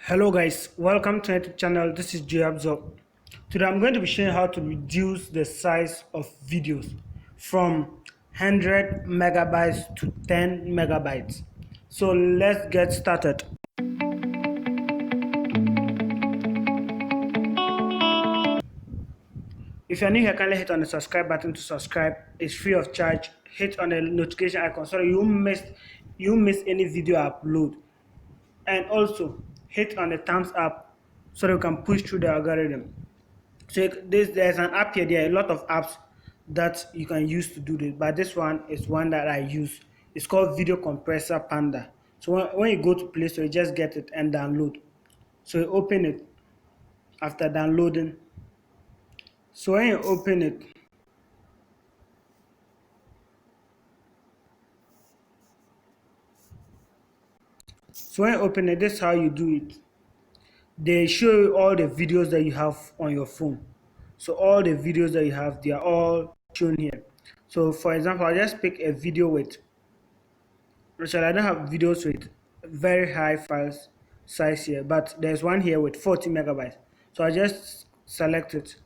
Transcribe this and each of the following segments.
Hello guys, welcome to my YouTube channel. This is Yapzor. Today I'm going to be showing how to reduce the size of videos from 100 megabytes to 10 megabytes. So let's get started. If you're new here, kindly hit on the subscribe button to subscribe. It's free of charge. Hit on the notification icon so that you won't miss any video I upload. And also hit on the thumbs up so that you can push through the algorithm. So there's an app here. There are a lot of apps that you can use to do this, but this one is one that I use. It's called Video Compressor Panda. So when you go to Play Store, you just get it and download. So you open it after downloading. So when you open it, this is how you do it. They show you all the videos that you have on your phone. So all the videos that you have, they are all shown here. So for example, I'll just pick a video with, I don't have videos with very high file size here, but there's one here with 40 megabytes. So I just select it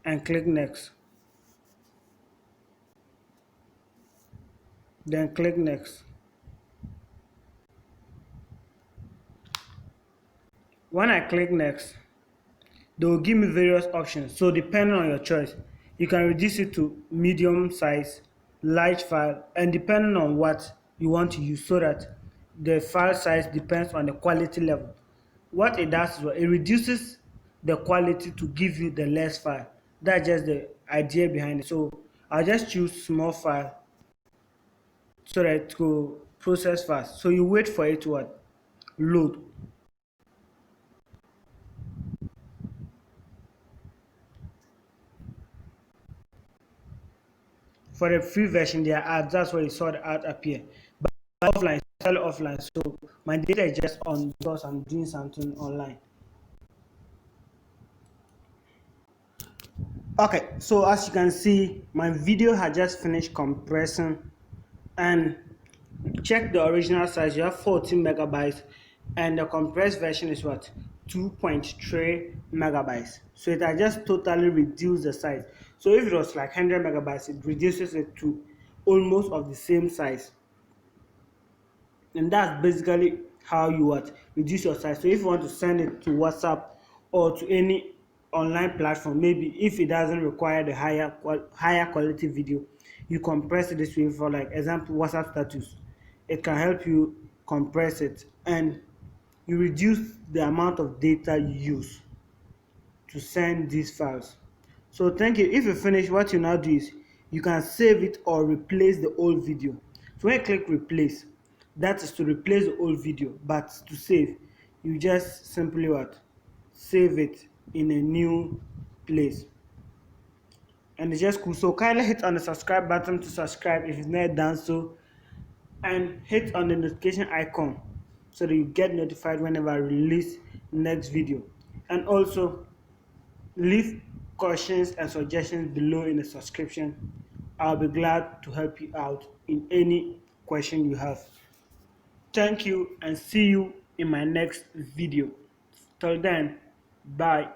and click next. Then click next. When I click next, they will give me various options. So depending on your choice, you can reduce it to medium size, large file, and depending on what you want to use, so that the file size depends on the quality level. What it does is it reduces the quality to give you the less file. That's just the idea behind it. So I'll just choose small file so that it will process fast. So you wait for it to load. For the free version, there are ads. That's why you saw the ad appear. But offline, tell offline. So my data is just on because I'm doing something online. Okay, so as you can see, my video had just finished compressing, and check the original size. You have 14 megabytes, and the compressed version is what? 2.3 megabytes. So it has just totally reduced the size. So if it was like 100 megabytes, it reduces it to almost of the same size. And that's basically how you reduce your size. So if you want to send it to WhatsApp or to any online platform, maybe if it doesn't require the higher quality video, you compress it this way. For like example, WhatsApp status, it can help you compress it, and you reduce the amount of data you use to send these files. So thank you. If you finish, what you now do is you can save it or replace the old video. So when you click replace, that is to replace the old video, but to save, you just simply save it in a new place. And it's just cool. So kindly hit on the subscribe button to subscribe if you've not done so, and hit on the notification icon so that you get notified whenever I release next video. And also leave questions and suggestions below in the subscription. I'll be glad to help you out in any question you have. Thank you, and see you in my next video. Till then, bye.